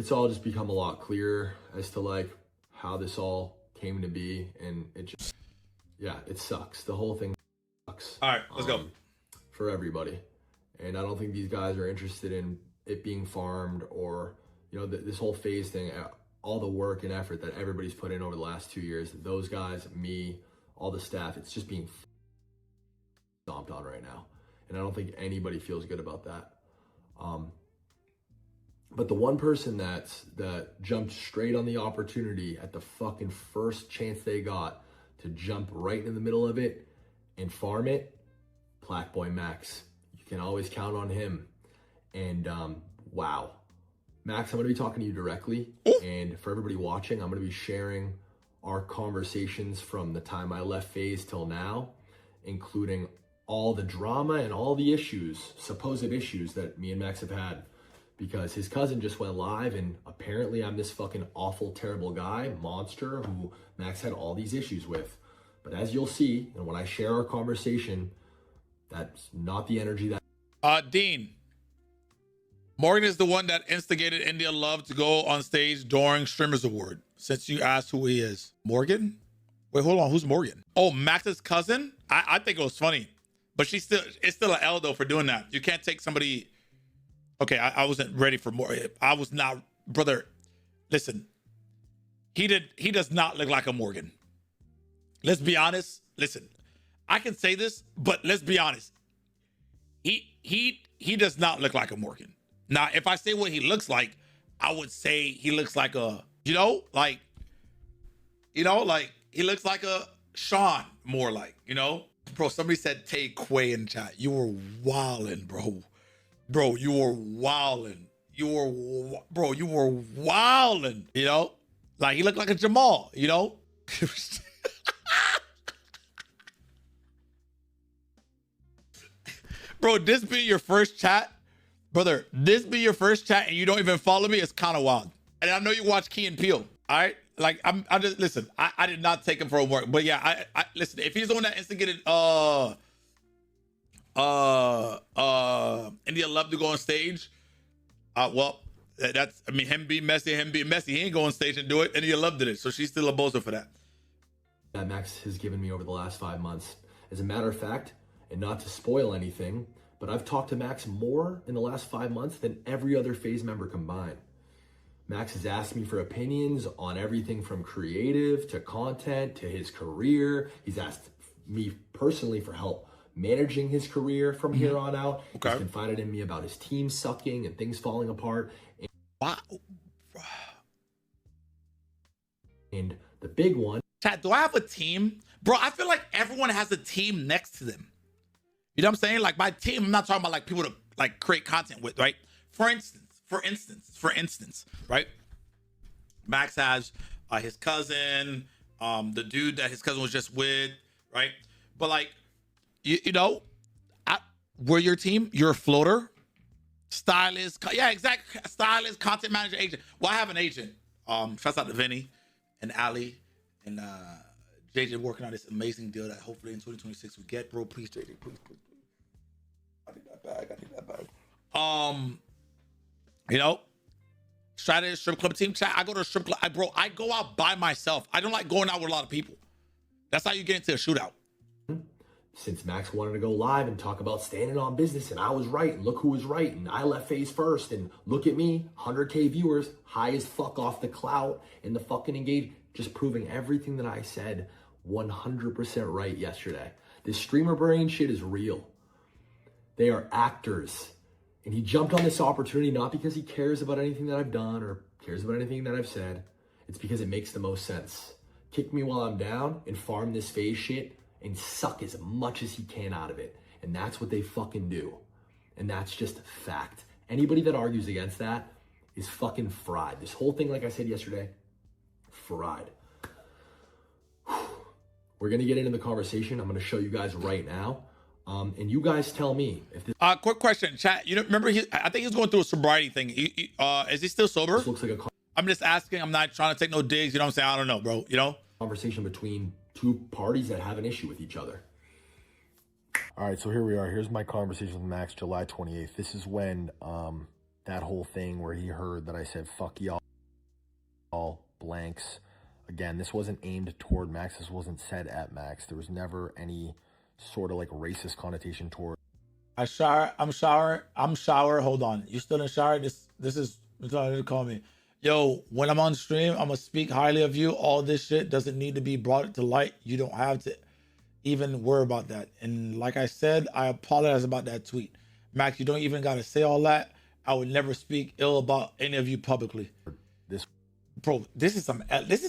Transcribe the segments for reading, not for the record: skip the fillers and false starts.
it's all just become a lot clearer as to like how this all came to be, and it just, yeah, it sucks. The whole thing sucks. All right, let's go. For everybody. And I don't think these guys are interested in it being farmed or, you know, this whole Faze thing, all the work and effort that everybody's put in over the last 2 years, those guys, me, all the staff, it's just being stomped on right now. And I don't think anybody feels good about that. But the one person that jumped straight on the opportunity at the fucking first chance they got to jump right in the middle of it and farm it, Black Boy Max. You can always count on him. And wow. Max, I'm going to be talking to you directly. And for everybody watching, I'm going to be sharing our conversations from the time I left Faze till now, including all the drama and all the issues, supposed issues that me and Max have had. Because his cousin just went live, and apparently I'm this fucking awful, terrible guy, monster, who Max had all these issues with. But as you'll see, and when I share our conversation, that's not the energy that... Dean, Morgan is the one that instigated India Love to go on stage during Streamers Award, since you asked who he is. Morgan? Wait, hold on, who's Morgan? Oh, Max's cousin? I think it was funny. But it's still an L though for doing that. You can't take somebody... Okay, I wasn't ready for more. I was not, brother. Listen, he does not look like a Morgan. Let's be honest. Listen, I can say this, but let's be honest. He does not look like a Morgan. Now, if I say what he looks like, I would say he looks like a, he looks like a Sean, more like, Bro, somebody said Tay Quay in chat. You were wildin', bro. Bro, you were wildin'. You were wildin', Like, he looked like a Jamal, Bro, this be your first chat? Brother, this be your first chat and you don't even follow me? It's kind of wild. And I know you watch Key and Peele, all right? Like, I'm just, listen, I did not take him for a work. But yeah, I listen, if he's the one that instigated, India Love to go on stage. Well, that's, him being messy, he ain't go on stage and do it. India Love did it, so she's still a bozo for that. That Max has given me over the last 5 months. As a matter of fact, and not to spoil anything, but I've talked to Max more in the last 5 months than every other Faze member combined. Max has asked me for opinions on everything from creative to content to his career. He's asked me personally for help managing his career from here on out. Okay. He's confided in me about his team sucking and things falling apart. Wow. And the big one. Chat, do I have a team? Bro, I feel like everyone has a team next to them. You know what I'm saying? Like, my team, I'm not talking about like people to like create content with, right? For instance, right? Max has his cousin, the dude that his cousin was just with, right? But like, we're your team. You're a floater, stylist. Yeah, exactly. Stylist, content manager, agent. Well, I have an agent. Shouts out to Vinny and Ali and JJ working on this amazing deal that hopefully in 2026 we get, bro. Please, JJ, please. I need that bag. Strategy strip club team chat. I go to a strip club. I go out by myself. I don't like going out with a lot of people. That's how you get into a shootout. Since Max wanted to go live and talk about standing on business, and I was right, and look who was right, and I left Faze first, and look at me, 100K viewers, high as fuck off the clout, and the fucking engage, just proving everything that I said 100% right yesterday. This streamer brain shit is real. They are actors. And he jumped on this opportunity not because he cares about anything that I've done or cares about anything that I've said. It's because it makes the most sense. Kick me while I'm down and farm this Faze shit and suck as much as he can out of it. And that's what they fucking do. And that's just fact. Anybody that argues against that is fucking fried. This whole thing, like I said yesterday, fried. We're gonna get into the conversation. I'm gonna show you guys right now. And you guys tell me if this... Quick question, chat. Remember, I think he's going through a sobriety thing. Is he still sober? This looks like a... I'm just asking. I'm not trying to take no digs. You know what I'm saying? I don't know, bro. Conversation between two parties that have an issue with each other. All right, so here we are. Here's my conversation with Max, July 28th. This is when that whole thing where he heard that I said, fuck y'all, blanks. Again, this wasn't aimed toward Max. This wasn't said at Max. There was never any sort of like racist connotation toward. I'm shower. Hold on. You still in shower? This is to call me. Yo, when I'm on stream, I'm gonna speak highly of you. All this shit doesn't need to be brought to light. You don't have to even worry about that. And like I said, I apologize about that tweet. Max, you don't even gotta say all that. I would never speak ill about any of you publicly. This, bro, this is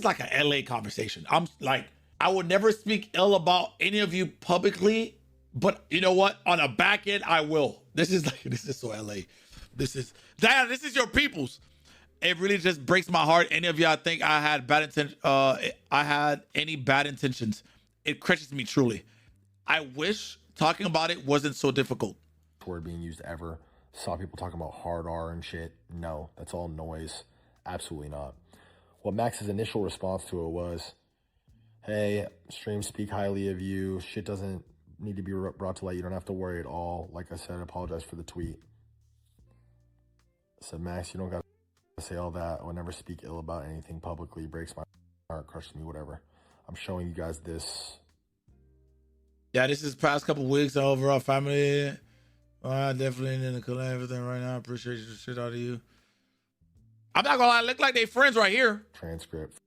like an LA conversation. I'm like, I would never speak ill about any of you publicly, but you know what? On a back end, I will. This is so LA. This is your people's. It really just breaks my heart. Any of y'all think I had bad intention? I had any bad intentions? It crushes me truly. I wish talking about it wasn't so difficult. Word being used ever. Saw people talking about hard R and shit. No, that's all noise. Absolutely not. What Max's initial response to it was, hey, stream speak highly of you. Shit doesn't need to be brought to light. You don't have to worry at all. Like I said, I apologize for the tweet. I said, Max, you don't got to say all that. I would never speak ill about anything publicly. Breaks my heart, crushes me, whatever. I'm showing you guys this. Yeah, this is past couple weeks. Overall family. I definitely need to collect everything right now. I appreciate the shit out of you. I'm not gonna lie, look like they friends right here. Transcript.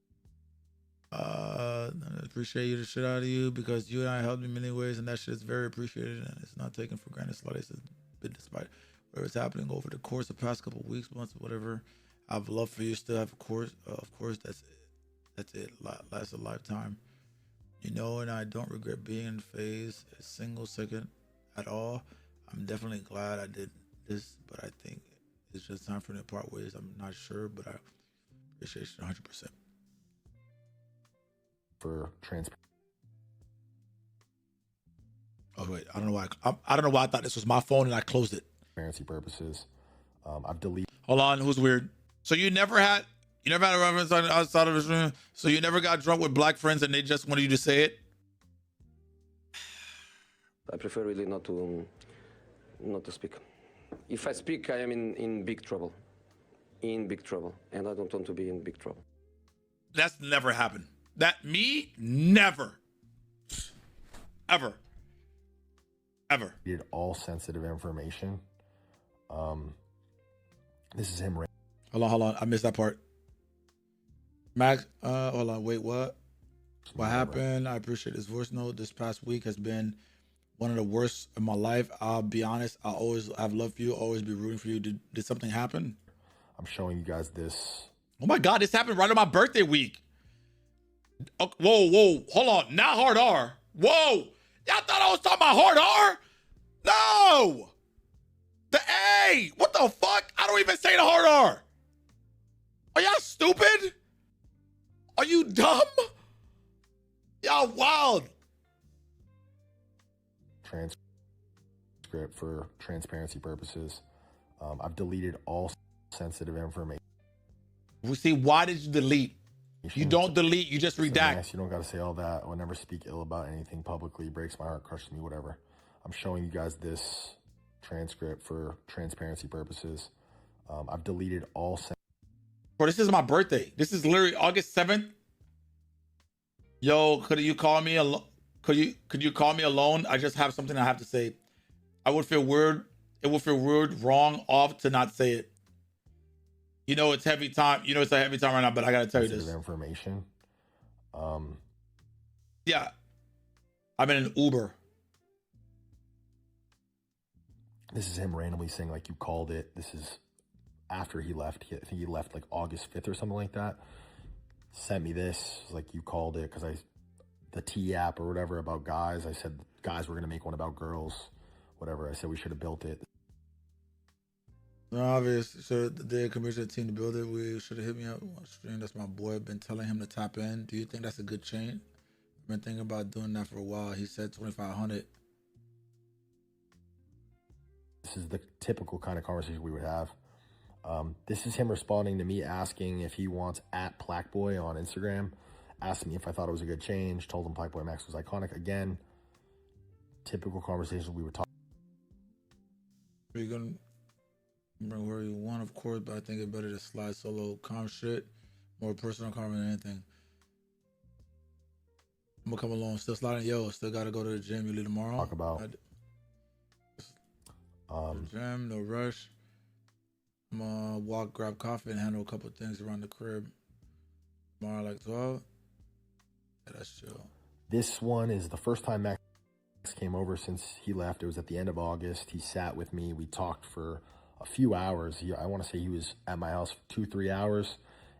I appreciate you the shit out of you because you and I helped in many ways, and that shit is very appreciated, and it's not taken for granted. Slightest bit despite whatever's happening over the course of the past couple weeks, months, whatever. I've love for you. Still have, of course, that's it. Lasts a lifetime, you know. And I don't regret being in Faze a single second at all. I'm definitely glad I did this, but I think it's just time for me to part ways. I'm not sure, but I appreciate you 100%. For transparency. Oh wait, I don't know why. I don't know why I thought this was my phone and I closed it. Transparency purposes. I've deleted. Hold on, who's weird? So you never had a reference outside of this room. So you never got drunk with black friends and they just wanted you to say it. I prefer really not to speak. If I speak, I am in big trouble. In big trouble. And I don't want to be in big trouble. That's never happened. Never. Ever. Did all sensitive information. This is him. Hold on. I missed that part. Max, hold on. Wait, what? What happened? I appreciate this voice note. This past week has been one of the worst in my life. I'll be honest. I always have love for you. Always be rooting for you. Did something happen? I'm showing you guys this. Oh my God, this happened right on my birthday week. Oh, whoa. Hold on. Not hard R. Whoa. Y'all thought I was talking about hard R? No. The A. What the fuck? I don't even say the hard R. Are y'all stupid? Are you dumb? Y'all wild. Transcript for transparency purposes. I've deleted all sensitive information. We see, why did you delete? You don't delete, you just redact. Yes, you don't got to say all that. I would never speak ill about anything publicly. Breaks my heart, crushes me, whatever. I'm showing you guys this transcript for transparency purposes. I've deleted all. Bro, this is my birthday. This is literally August 7th. Yo, could you call me alone? Could you call me alone? I just have something I have to say. I would feel weird. It would feel weird, wrong, off to not say it. You know it's heavy time. You know it's a heavy time right now, but I gotta tell you this. Information. Yeah. I'm in an Uber. This is him randomly saying like you called it. This is after he left. I think he left like August 5th or something like that. Sent me this. Like you called it because the T app or whatever about guys. I said guys were gonna make one about girls. Whatever. I said we should have built it. Obvious. So the day commissioned the team to build it, we should have hit me up on stream. That's my boy. I've been telling him to tap in. Do you think that's a good chain? I've been thinking about doing that for a while. He said 2,500. This is the typical kind of conversation we would have. This is him responding to me asking if he wants at Plaqueboy on Instagram. Asked me if I thought it was a good change. Told him Plaqueboy Max was iconic. Again, typical conversations we would talk. Are you gonna? Bring where you want, of course, but I think it's better to slide solo calm shit. More personal karma than anything. I'm gonna come along, still sliding. Yo, still gotta go to the gym. You leave tomorrow. Talk about gym, no rush. I'm gonna walk, grab coffee, and handle a couple things around the crib. Tomorrow, like 12. Yeah, that's chill. This one is the first time Max came over since he left. It was at the end of August. He sat with me. We talked for a few hours. I want to say he was at my house for 2-3 hours.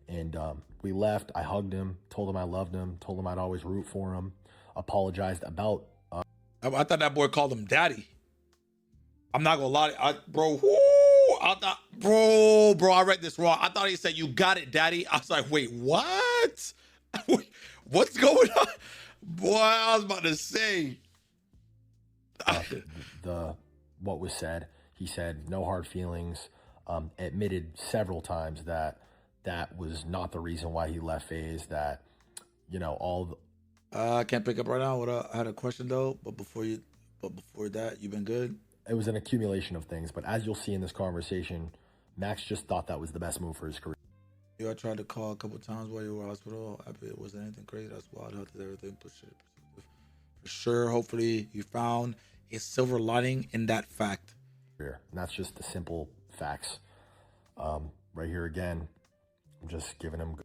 And we left. I hugged him, told him I loved him, told him I'd always root for him, apologized about. I thought that boy called him daddy. I'm not gonna lie, bro. I read this wrong. I thought he said, "You got it, daddy." I was like, wait, what? Wait, what's going on? Boy, I was about to say. What was said. He said no hard feelings. Admitted several times that was not the reason why he left Faze. That, you know, I can't pick up right now. I had a question though, but before that, you've been good. It was an accumulation of things, but as you'll see in this conversation, Max just thought that was the best move for his career. I tried to call a couple times while you were in the hospital. It wasn't anything crazy. That's wild. Health is everything. Push it. For sure. Hopefully you found a silver lining in that fact. And that's just the simple facts. Right here again, I'm just giving him.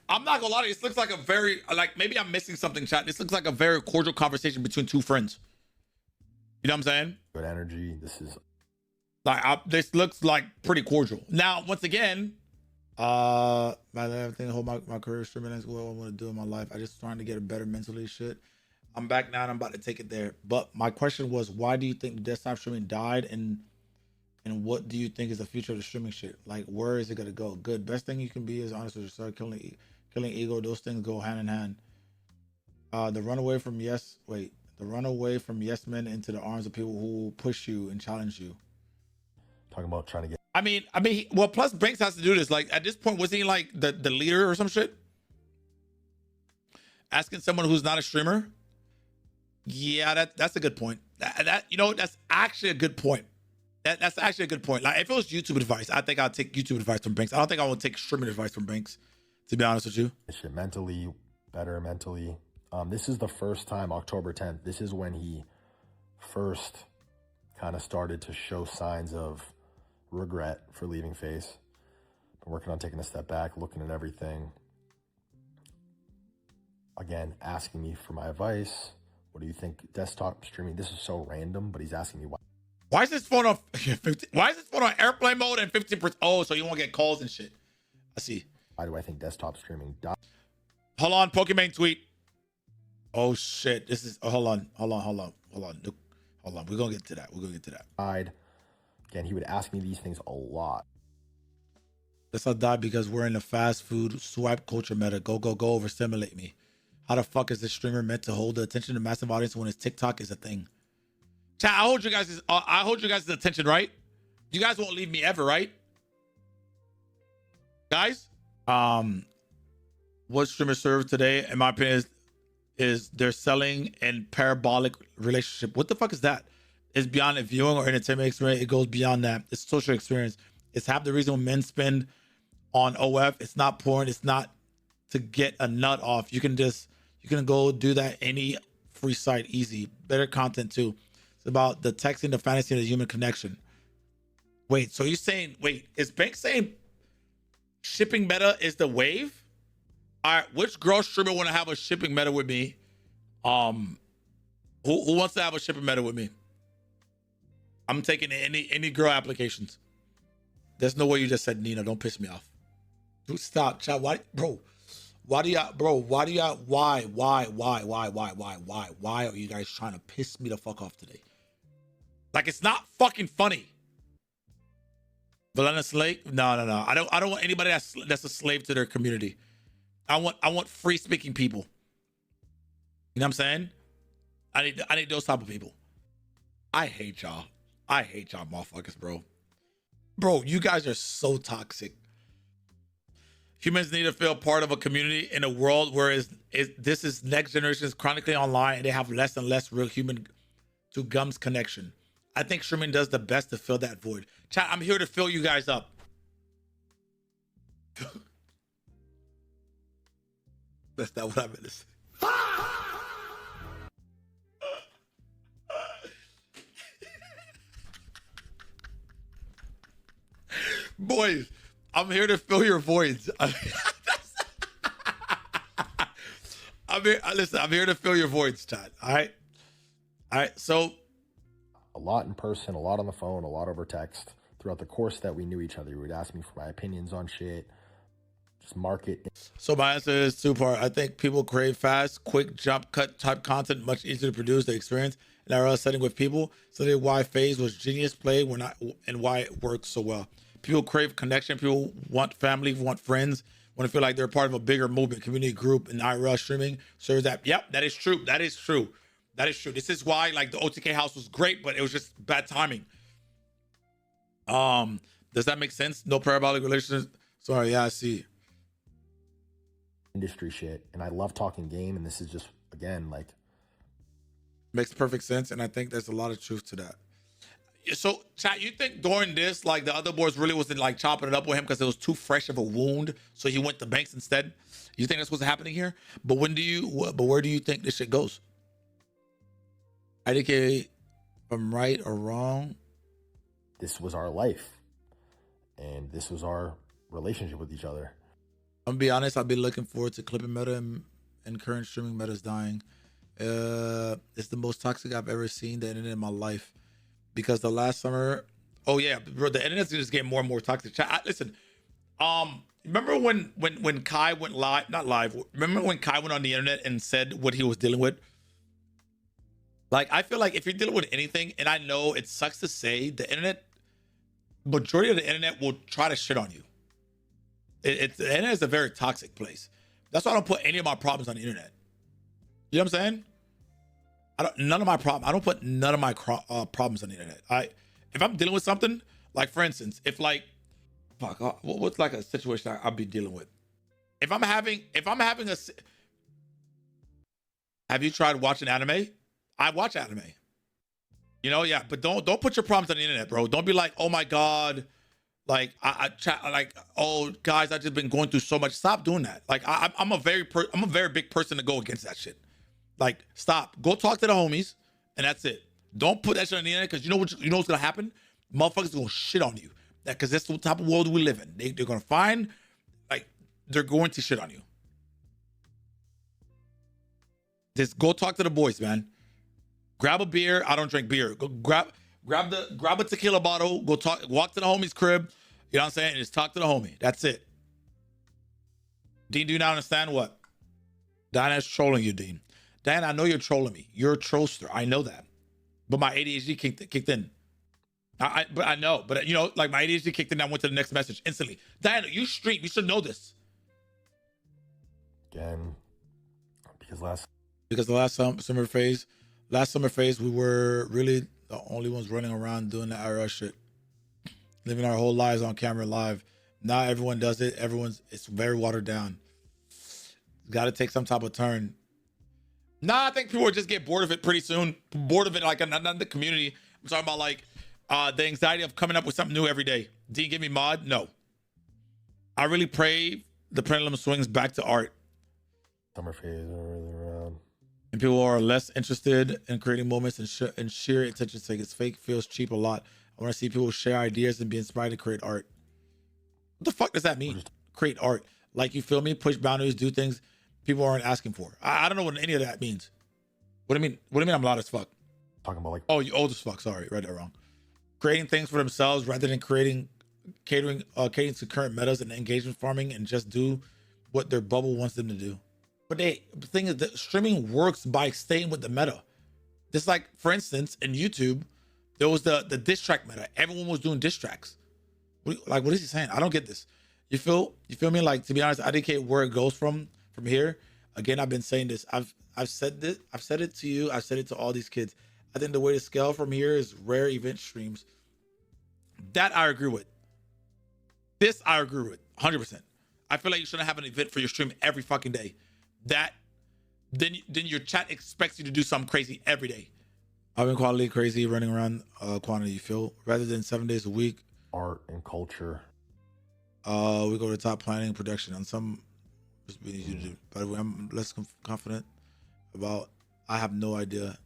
I'm not gonna lie to you. This looks like a very, like, maybe I'm missing something, chat. This looks like a very cordial conversation between two friends. You know what I'm saying? Good energy. This is like, this looks like pretty cordial. Now, once again, everything, hold my career streaming. That's what I want to do in my life. I just trying to get better mentally. Shit. I'm back now and I'm about to take it there. But my question was, why do you think desktop streaming died, and what do you think is the future of the streaming shit? Like, where is it gonna go? Good. Best thing you can be is honest with yourself. Killing ego. Those things go hand in hand. The runaway from yes men into the arms of people who push you and challenge you. Talking about trying to get. I mean, well, plus Banks has to do this. Like, at this point, wasn't he like the leader or some shit? Asking someone who's not a streamer. Yeah, that's a good point. That's actually a good point. That's actually a good point. Like, if it was YouTube advice, I think I'd take YouTube advice from Banks. I don't think I would take streaming advice from Banks, to be honest with you. Shit, mentally better, mentally. This is the first time, October 10th. This is when he first kind of started to show signs of regret for leaving Faze. Been working on taking a step back, looking at everything. Again, asking me for my advice. What do you think? Desktop streaming. This is so random, but he's asking me why. Why is this phone on? Why is this phone on airplane mode and 50%? Oh, so you won't get calls and shit. I see. Why do I think desktop streaming died? Hold on, Pokemon tweet. Oh shit! This is. Hold on. We're gonna get to that. Died. Again, he would ask me these things a lot. This all died because we're in the fast food swipe culture meta. Go, overstimulate me. How the fuck is this streamer meant to hold the attention of massive audience when his TikTok is a thing? Chat, I hold you guys' attention, right? You guys won't leave me ever, right? Guys? What streamers serve today, in my opinion, is they're selling in parabolic relationship. What the fuck is that? It's beyond a viewing or entertainment experience. It goes beyond that. It's social experience. It's half the reason when men spend on OF. It's not porn. It's not to get a nut off. You can go do that any free site, easy. Better content too. It's about the texting, the fantasy, and the human connection. Wait, so you're saying, is Bank saying shipping meta is the wave? All right, which girl streamer want to have a shipping meta with me? Who wants to have a shipping meta with me? I'm taking any girl applications. There's no way you just said Nina. Don't piss me off. Dude, stop, chat. Why are you guys trying to piss me the fuck off today? Like, it's not fucking funny. Valena slave? No. I don't want anybody that's a slave to their community. I want free speaking people. You know what I'm saying? I need those type of people. I hate y'all. I hate y'all motherfuckers, bro. Bro, you guys are so toxic. Humans need to feel part of a community in a world where this is next generation is chronically online and they have less and less real human to gums connection. I think streaming does the best to fill that void. Chat, I'm here to fill you guys up. That's not what I meant to say. Boys, I'm here to fill your voids. Listen, I'm here to fill your voids, chat. All right. So A lot in person, a lot on the phone, a lot over text. Throughout the course that we knew each other, he would ask me for my opinions on shit. Just market. So my answer is two-part. I think people crave fast, quick jump cut type content, much easier to produce the experience in our setting with people. So that's why Faze was genius play and why it works so well. People crave connection. People want family, want friends, want to feel like they're part of a bigger movement, community group, and IRL streaming serves that. Yep, that is true. That is true. That is true. This is why like the OTK house was great, but it was just bad timing. Does that make sense? No parabolic relations. Sorry, yeah, I see. Industry shit. And I love talking game, and this is just, again, like, makes perfect sense, and I think there's a lot of truth to that. So, chat, you think during this, like, the other boys really wasn't, like, chopping it up with him because it was too fresh of a wound, so he went to Banks instead? You think that's what's happening here? But where do you think this shit goes? IDK, if I'm right or wrong. this was our life. And this was our relationship with each other. I'm gonna be honest, I've been looking forward to clipping meta and current streaming meta is dying. It's the most toxic I've ever seen the internet in my life. Because the last summer, oh yeah, bro, the internet's just getting more and more toxic. Listen, remember when Kai went live, not live, remember when Kai went on the internet and said what he was dealing with? Like, I feel like if you're dealing with anything, and I know it sucks to say, the internet, majority of the internet will try to shit on you. The internet is a very toxic place. That's why I don't put any of my problems on the internet. You know what I'm saying? I don't put none of my problems on the internet. If I'm dealing with something, like for instance, if like, what's like a situation I'll be dealing with? If I'm having have you tried watching anime? I watch anime. You know, yeah, but don't put your problems on the internet, bro. Don't be like, oh my God, like oh guys, I just been going through so much. Stop doing that. Like I'm a very big person to go against that shit. Like, stop. Go talk to the homies, and that's it. Don't put that shit on the internet, because you know what's gonna happen? Motherfuckers are gonna shit on you. Because that's the type of world we live in. They're gonna find, like, they're going to shit on you. Just go talk to the boys, man. Grab a beer. I don't drink beer. Go grab a tequila bottle. Go walk to the homie's crib. You know what I'm saying? And just talk to the homie. That's it. Dean, do you not understand what? Diana's trolling you, Dean. Diana, I know you're trolling me. You're a trollster. I know that. But my ADHD kicked in. I know. But, you know, like, my ADHD kicked in. I went to the next message instantly. Diana, you stream. You should know this. Again, because the last summer phase, we were really the only ones running around doing the IRL shit. Living our whole lives on camera live. Now everyone does it. It's very watered down. Got to take some type of turn. Nah, I think people will just get bored of it pretty soon. Bored of it, like, not the community. I'm talking about, like, the anxiety of coming up with something new every day. Dean, give me mod? No. I really pray the pendulum swings back to art. Summer phase around. And people are less interested in creating moments and sheer attention sake. It's fake, feels cheap a lot. I want to see people share ideas and be inspired to create art. What the fuck does that mean? Create art. Like, you feel me? Push boundaries, do things people aren't asking for. I don't know what any of that means. What do you mean? What do you mean I'm loud as fuck? Talking about, like, oh, you old as fuck. Sorry, read that wrong. Creating things for themselves rather than catering to current metas and engagement farming, and just do what their bubble wants them to do. But the thing is that streaming works by staying with the meta. Just like, for instance, in YouTube, there was the diss track meta. Everyone was doing diss tracks. What is he saying? I don't get this. You feel me? Like, to be honest, I didn't where it goes from here. Again, I've been saying this. I've said this. I've said it to you. I've said it to all these kids. I think the way to scale from here is rare event streams. That I agree with. This I agree with 100%. I feel like you shouldn't have an event for your stream every fucking day. Then your chat expects you to do something crazy every day. I've been quality crazy, running around quantity. You feel rather than 7 days a week. Art and culture. We go to top planning and production on some. We need you to do. By the way, I'm less confident about. I have no idea.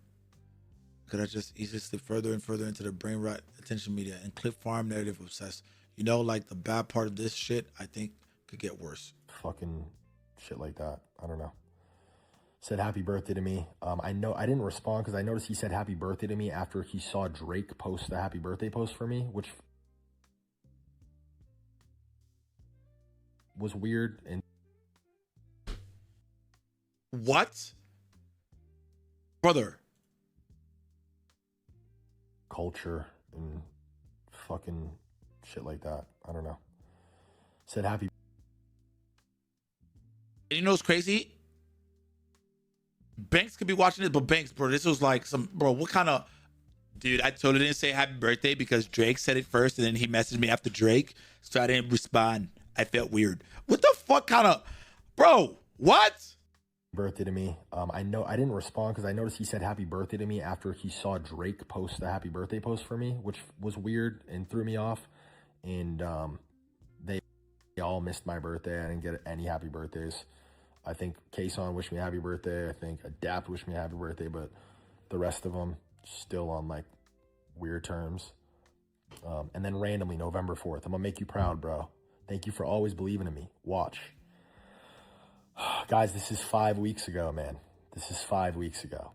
Could I just easily slip further and further into the brain rot attention media and clip farm narrative obsessed? You know, like the bad part of this shit, I think could get worse. Fucking shit like that. I don't know. Said happy birthday to me. I didn't respond because I noticed he said happy birthday to me after he saw Drake post the happy birthday post for me, which was weird. And what? Brother. Culture and fucking shit like that. I don't know. Said happy. You know what's crazy? Banks could be watching this, but Banks, bro, this was like some, bro, what kind of, dude, I totally didn't say happy birthday because Drake said it first and then he messaged me after Drake, so I didn't respond. I felt weird. What the fuck kind of, bro, what? Birthday to me. I didn't respond because I noticed he said happy birthday to me after he saw Drake post the happy birthday post for me, which was weird and threw me off. And they all missed my birthday. I didn't get any happy birthdays. I think Kason wished me a happy birthday. I think Adapt wished me a happy birthday, but the rest of them still on like weird terms. And then randomly November 4th, I'm gonna make you proud, bro. Thank you for always believing in me. Watch. Guys, this is 5 weeks ago, man. This is 5 weeks ago.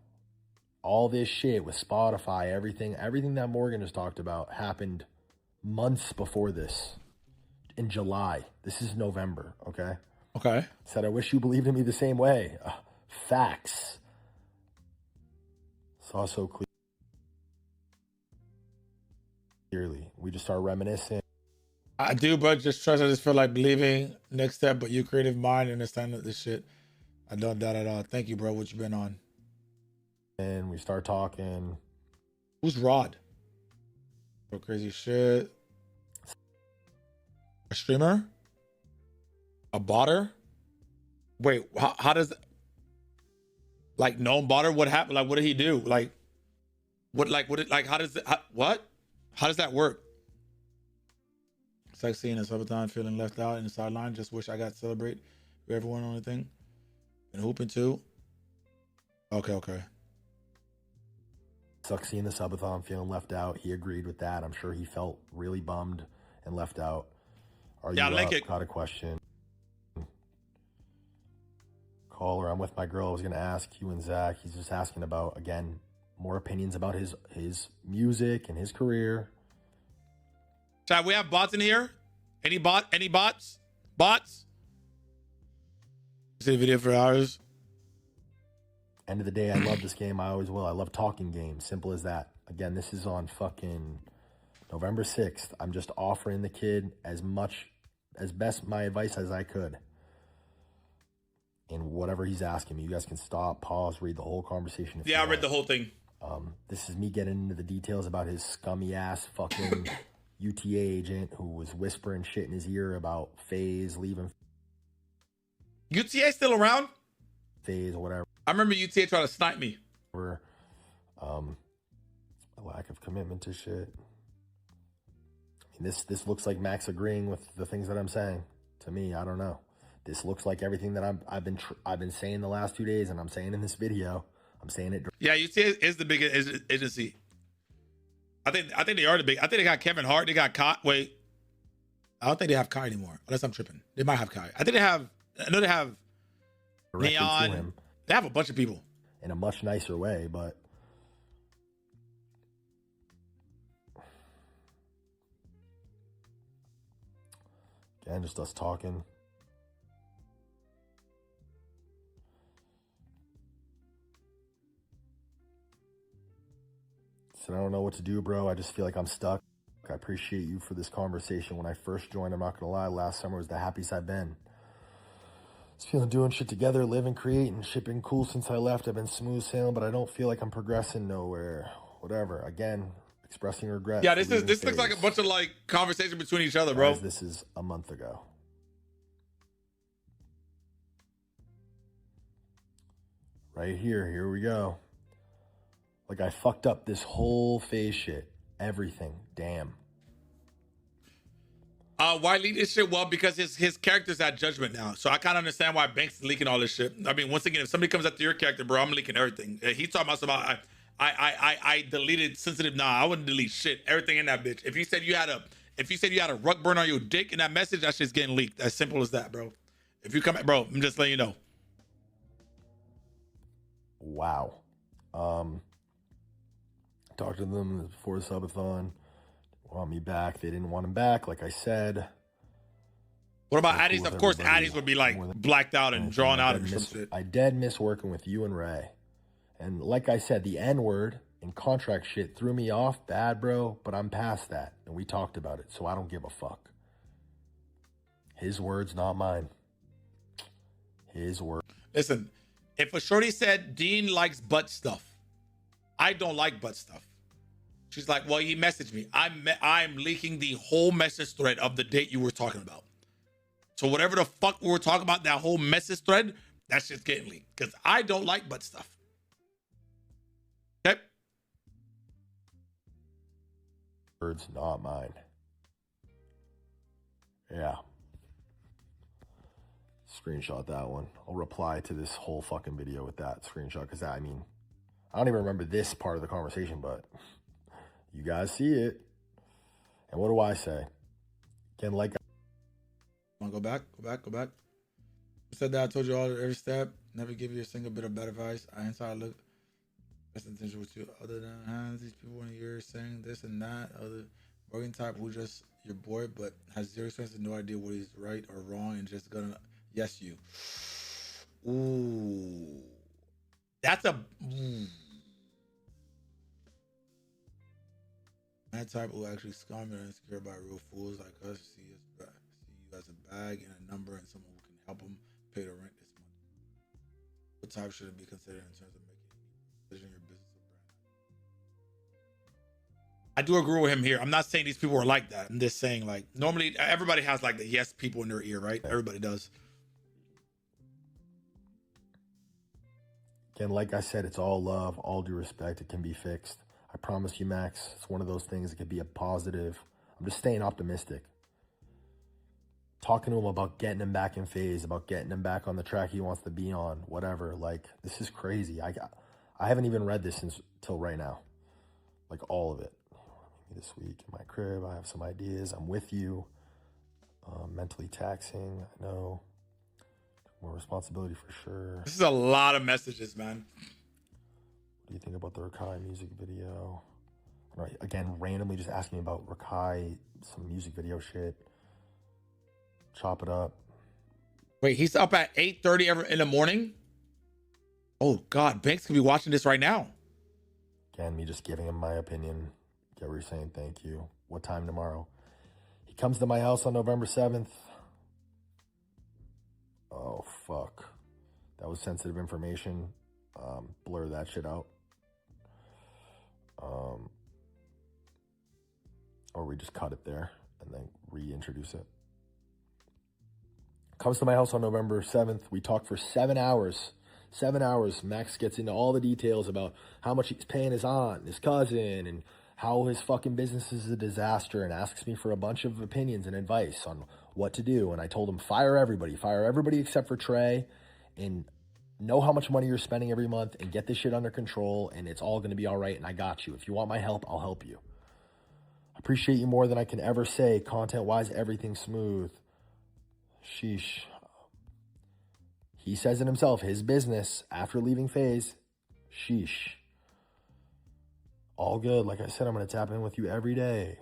All this shit with Spotify, everything that Morgan just talked about happened months before this. In July. This is November, okay? Okay. Said, I wish you believed in me the same way. Facts. Saw so clearly. We just start reminiscing. I do, but just trust. I just feel like believing next step, but you creative mind and understand that this shit. I don't doubt at all. Thank you, bro. What you been on? And we start talking. Who's Rod? Bro, crazy shit. A streamer? A botter? Wait, how does, like, known botter? What happened? Like, what did he do? Like, how does it, what? How does that work? It's like seeing a subathon, feeling left out in the sideline. Just wish I got to celebrate with everyone on the thing. Been hooping too. Okay. Sucks seeing the subathon, feeling left out. He agreed with that. I'm sure he felt really bummed and left out. Are you link up? it. Got a question. Caller, I'm with my girl. I was gonna ask you and Zach. He's just asking about, again, more opinions about his music and his career. Chad, we have bots in here. Any bots? Bots? See a video for hours. End of the day, I love this game. I always will. I love talking games. Simple as that. Again, this is on fucking November 6th. I'm just offering the kid as best my advice as I could. And whatever he's asking me, you guys can stop, pause, read the whole conversation. Yeah, I read the whole thing. This is me getting into the details about his scummy ass fucking UTA agent who was whispering shit in his ear about Faze leaving. UTA still around? Faze or whatever. I remember UTA trying to snipe me. A lack of commitment to shit. I mean, this looks like Max agreeing with the things that I'm saying. To me, I don't know. This looks like everything that I've been saying the last 2 days, and I'm saying in this video. I'm saying it. Yeah, UTA is the biggest agency. I think they are the big. I think they got Kevin Hart. They got Kai. Wait, I don't think they have Kai anymore. Unless I'm tripping. They might have Kai. I think they have. I know they have Neon. They have a bunch of people in a much nicer way, but again, just us talking. Said, I don't know what to do, bro. I just feel like I'm stuck. I appreciate you for this conversation. When I first joined, I'm not gonna lie, last summer was the happiest I've been. Just feeling doing shit together, living, creating, shit been cool since I left. I've been smooth sailing, but I don't feel like I'm progressing nowhere. Whatever. Again, expressing regret. Yeah, this looks like a bunch of like conversation between each other, bro. Guys, this is a month ago. Right here we go. Like, I fucked up this whole Faze shit. Everything. Damn. Why leak this shit? Well, because his character's at judgment now. So I kind of understand why Banks is leaking all this shit. I mean, once again, if somebody comes after your character, bro, I'm leaking everything. He's talking about something. I deleted sensitive. Nah, I wouldn't delete shit. Everything in that bitch. If you said you had a rug burn on your dick in that message, that shit's getting leaked. As simple as that, bro. If you come, bro, I'm just letting you know. Wow. Talked to them before the subathon. Want me back. They didn't want him back, like I said. What about Addies? Of course, Addies would be like blacked out and drawn out or some shit. I dead miss working with you and Ray. And like I said, the N-word and contract shit threw me off bad, bro, but I'm past that. And we talked about it, so I don't give a fuck. His words, not mine. His word. Listen, if a shorty said Dean likes butt stuff, I don't like butt stuff. She's like, well, he messaged me. I'm leaking the whole message thread of the date you were talking about. So whatever the fuck we were talking about, that whole message thread, that's just getting leaked. Because I don't like butt stuff. Okay? Words, not mine. Yeah. Screenshot that one. I'll reply to this whole fucking video with that screenshot. Because I mean, I don't even remember this part of the conversation, but you guys see it. And what do I say? Again, like, Come on, go back. You said that I told you all every step. Never give you a single bit of bad advice. I inside look best intention with you. Other than these people in here saying this and that. Other Morgan type who just your boy, but has zero sense and no idea what he's right or wrong and just gonna yes you. Ooh, that's a. That type who actually scum and insecure about real fools like us see you as a bag and a number and someone who can help them pay the rent this month. What type should it be considered in terms of making a decision in your business or brand? I do agree with him here. I'm not saying these people are like that. I'm just saying, like, normally everybody has like the yes people in their ear, right? Everybody does. again, like I said, it's all love, all due respect. It can be fixed. I promise you, Max, it's one of those things that could be a positive. I'm just staying optimistic. Talking to him about getting him back in Faze, about getting him back on the track he wants to be on, whatever. Like, this is crazy. I haven't even read this till right now. Like, all of it. Maybe this week in my crib, I have some ideas. I'm with you. Mentally taxing, I know. More responsibility for sure. This is a lot of messages, man. What do you think about the Rakai music video? Again, randomly just asking me about Rakai, some music video shit. Chop it up. Wait, he's up at 8:30 in the morning? Oh, God, Banks could be watching this right now. Again, me just giving him my opinion. Get what you're saying, thank you. What time tomorrow? He comes to my house on November 7th. Oh, fuck. That was sensitive information. Blur that shit out. Or we just cut it there and then reintroduce it. Comes to my house on November 7th. We talk for 7 hours. 7 hours. Max gets into all the details about how much he's paying his aunt, his cousin, and how his fucking business is a disaster, and asks me for a bunch of opinions and advice on what to do. And I told him, fire everybody except for Trey, and know how much money you're spending every month and get this shit under control, and it's all going to be all right, and I got you. If you want my help, I'll help you. I appreciate you more than I can ever say. Content-wise, everything's smooth. Sheesh. He says it himself, his business, after leaving Faze, sheesh. All good. Like I said, I'm going to tap in with you every day.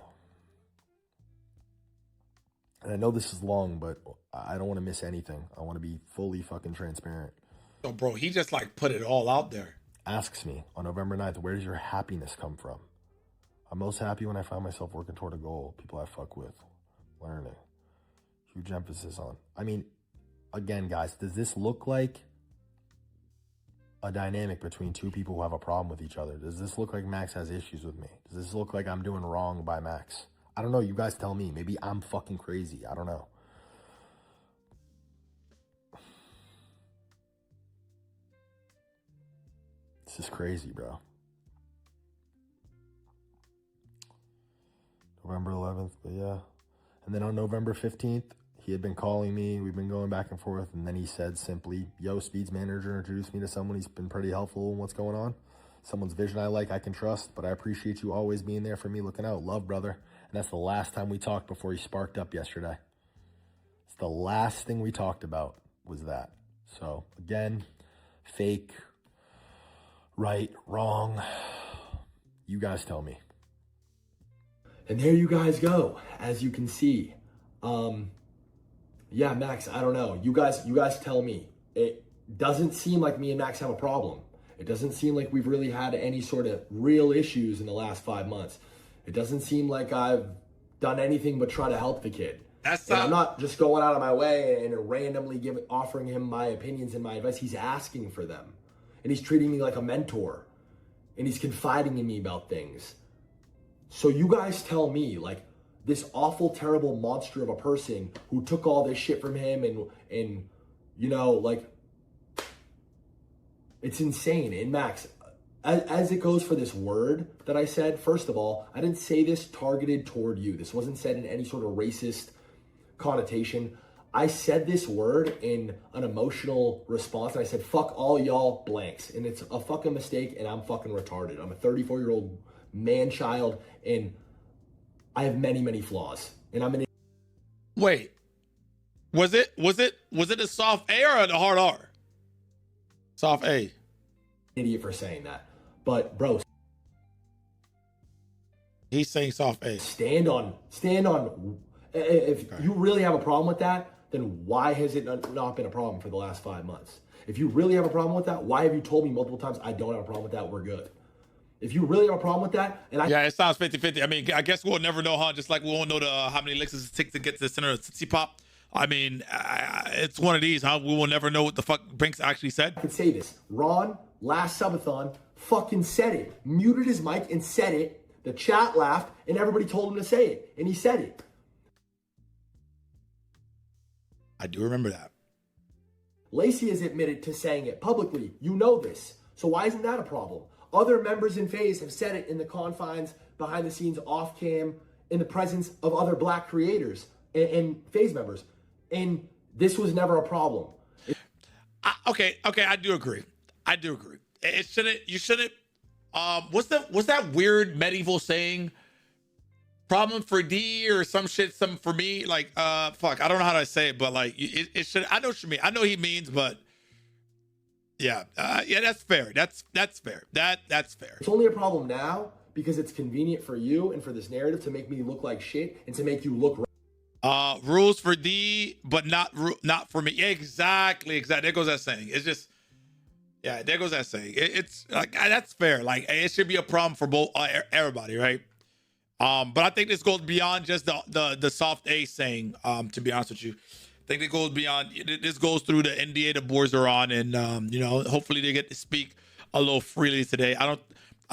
And I know this is long, but I don't want to miss anything. I want to be fully fucking transparent. So, bro, he just like put it all out there. Asks me on November 9th, where does your happiness come from? I'm most happy when I find myself working toward a goal. People I fuck with. Learning. Huge emphasis on. I mean, again, guys, does this look like a dynamic between two people who have a problem with each other? Does this look like Max has issues with me? Does this look like I'm doing wrong by Max? I don't know. You guys tell me. Maybe I'm fucking crazy. I don't know. This is crazy, bro. November 11th, but yeah. And then on November 15th, he had been calling me. We've been going back and forth. And then he said simply, yo, Speed's manager introduced me to someone. He's been pretty helpful in what's going on. Someone's vision I can trust, but I appreciate you always being there for me, looking out. Love, brother. And that's the last time we talked before he sparked up yesterday. It's the last thing we talked about was that. So again, fake, right, wrong. You guys tell me. And there you guys go, as you can see. Yeah, Max, I don't know. You guys tell me. It doesn't seem like me and Max have a problem. It doesn't seem like we've really had any sort of real issues in the last 5 months. It doesn't seem like I've done anything but try to help the kid. I'm not just going out of my way and randomly offering him my opinions and my advice. He's asking for them. And he's treating me like a mentor. And he's confiding in me about things. So you guys tell me, like, this awful, terrible monster of a person who took all this shit from him and you know, like, it's insane. And Max, as it goes for this word that I said, first of all, I didn't say this targeted toward you. This wasn't said in any sort of racist connotation. I said this word in an emotional response, and I said, fuck all y'all blanks. And it's a fucking mistake, and I'm fucking retarded. I'm a 34-year-old man-child, and I have many, many flaws. And I'm an... Wait, was it a soft A or a hard R? Soft A. Idiot for saying that. But, bro... He's saying soft A. Stand on... If you really have a problem with that, then why has it not been a problem for the last 5 months? If you really have a problem with that, why have you told me multiple times, I don't have a problem with that, we're good? If you really have a problem with that, and yeah, it sounds 50-50. I mean, I guess we'll never know, huh? Just like we won't know how many licks it takes to get to the center of Tootsie Pop. I mean, it's one of these, huh? We will never know what the fuck Banks actually said. I could say this. Ron, last subathon, fucking said it. Muted his mic and said it. The chat laughed, and everybody told him to say it. And he said it. I do remember that. Lacey has admitted to saying it publicly. You know this. So why isn't that a problem? Other members in Faze have said it in the confines, behind the scenes, off cam, in the presence of other black creators and Faze members. And this was never a problem. Okay, I do agree. You shouldn't, what's that weird medieval saying? Problem for D or some shit, something for me. Like, fuck, I don't know how to say it, but like, it should, I know what you mean. I know he means, but yeah, that's fair. That's fair. That's fair. It's only a problem now because it's convenient for you and for this narrative to make me look like shit and to make you look right. Rules for D, but not for me. Yeah, exactly. There goes that saying. It's just, yeah, there goes that saying. It's like, that's fair. Like, it should be a problem for both everybody, right? But I think this goes beyond just the soft A saying, to be honest with you. I think it goes beyond, this goes through the NDA the boys are on, and you know, hopefully they get to speak a little freely today. I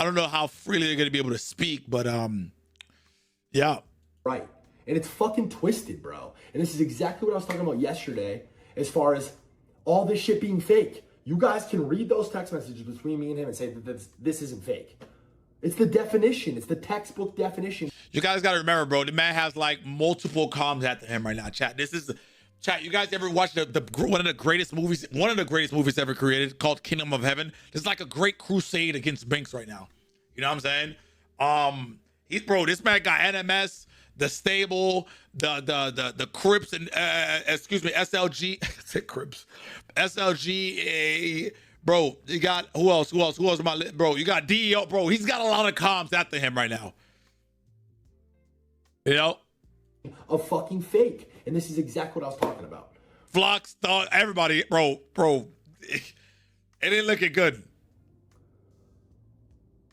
don't know how freely they're gonna be able to speak, but yeah. Right. And it's fucking twisted, bro. And this is exactly what I was talking about yesterday, as far as all this shit being fake. You guys can read those text messages between me and him and say that this isn't fake. It's the definition. It's the textbook definition. You guys got to remember, bro, the man has like multiple comms at him right now, chat. Chat, you guys ever watched one of the greatest movies ever created called Kingdom of Heaven? It's like a great crusade against Banks right now. You know what I'm saying? This man got NMS, the Stable, the Crips, and SLG. I said Crips. SLG, bro, you got, who else on my list? Bro, you got DEO, bro. He's got a lot of comms after him right now. You know? A fucking fake. And this is exactly what I was talking about. Flux, everybody, bro, it ain't looking good.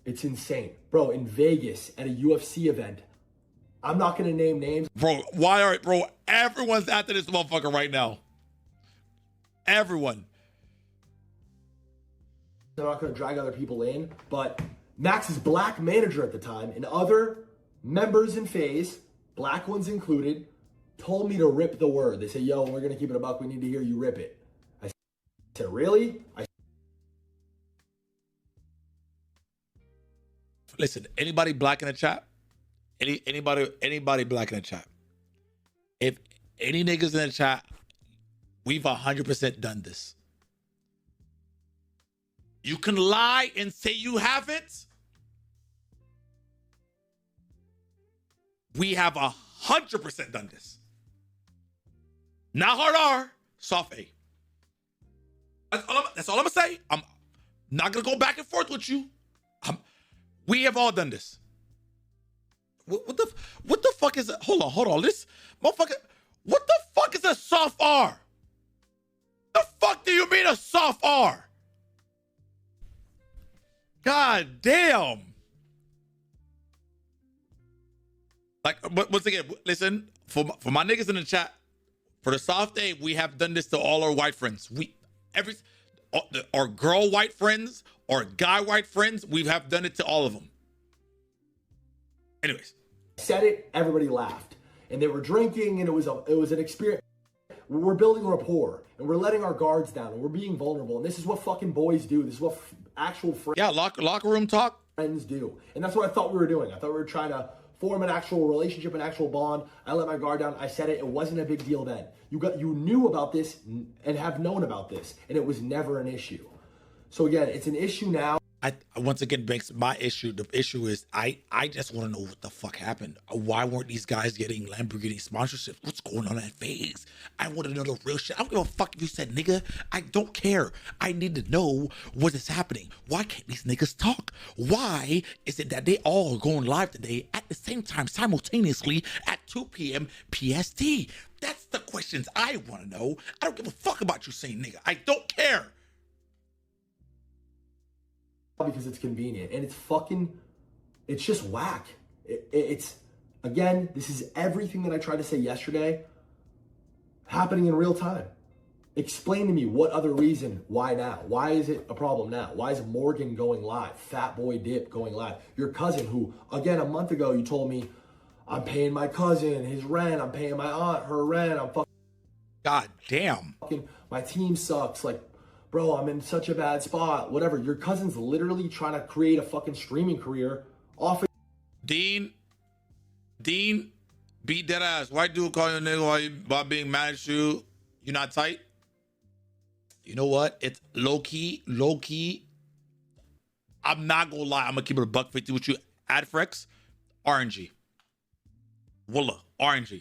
It's insane. Bro, in Vegas at a UFC event, I'm not going to name names. Bro, everyone's after this motherfucker right now. Everyone. I'm not going to drag other people in, but Max's black manager at the time and other members in Faze, black ones included, told me to rip the word. They said, yo, we're going to keep it a buck. We need to hear you rip it. I said, really? Listen, anybody black in the chat, Anybody black in the chat. If any niggas in the chat, we've 100% done this. You can lie and say you haven't. We have 100% done this. Not hard R, soft A. That's all I'm gonna say. I'm not gonna go back and forth with you. We have all done this. What the fuck is it? Hold on. This motherfucker. What the fuck is a soft R? The fuck do you mean a soft R? God damn. Like, once again, listen, for my niggas in the chat, for the soft A, we have done this to all our white friends. Our girl white friends, our guy white friends, we have done it to all of them. Anyways. Said it, everybody laughed. And they were drinking, and it was an experience. We're building rapport, and we're letting our guards down, and we're being vulnerable. And this is what fucking boys do. This is what actual friends locker room talk. Friends do. And that's what I thought we were doing. I thought we were trying to form an actual relationship, an actual bond. I let my guard down. I said it. It wasn't a big deal then. You knew about this and have known about this, and it was never an issue. So again, it's an issue now. Once again, Banks, my issue, the issue is I just want to know what the fuck happened. Why weren't these guys getting Lamborghini sponsorships? What's going on at Faze? I want to know the real shit. I don't give a fuck if you said nigga. I don't care. I need to know what is happening. Why can't these niggas talk? Why is it that they all are going live today at the same time, simultaneously at 2 p.m. PST? That's the questions I want to know. I don't give a fuck about you saying nigga. I don't care. Because it's convenient, and it's just whack. It's again, this is everything that I tried to say yesterday happening in real time. Explain to me what other reason, why now? Why is it a problem now? Why is Morgan going live? Fat Boy Dip going live? Your cousin, who again a month ago you told me I'm paying my cousin his rent, I'm paying my aunt her rent, I'm fucking God damn. My team sucks, like bro, I'm in such a bad spot, whatever. Your cousin's literally trying to create a fucking streaming career off of Dean, beat that ass. White dude call you a nigga while being mad at you. You not tight? You know what? It's low key. I'm not gonna lie. I'm gonna keep it a $1.50 with you. Adfrex, RNG. Walla, RNG.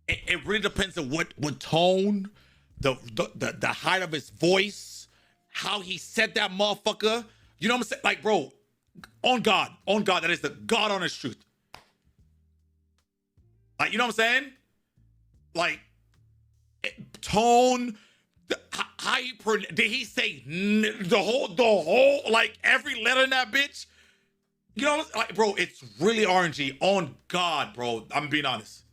It really depends on what tone, the height of his voice, how he said that motherfucker. You know what I'm saying? Like, bro, on God, that is the God honest truth. Like, you know what I'm saying? Like, tone, how he did he say the whole, like every letter in that bitch? You know, like, bro, it's really RNG. On God, bro, I'm being honest.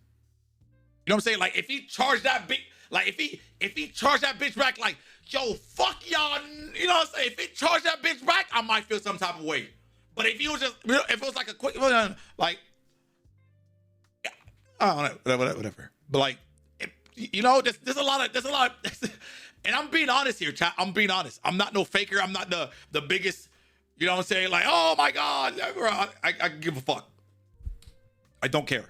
You know what I'm saying? Like, if he charged that bitch, like, if he charged that bitch back, like, yo, fuck y'all, you know what I'm saying? If he charged that bitch back, I might feel some type of way. But if he was just, if it was like a quick, like, I don't know, whatever. But like, you know, there's a lot of, and I'm being honest here, chat. I'm being honest. I'm not no faker. I'm not the biggest, you know what I'm saying? Like, oh my God, I give a fuck. I don't care.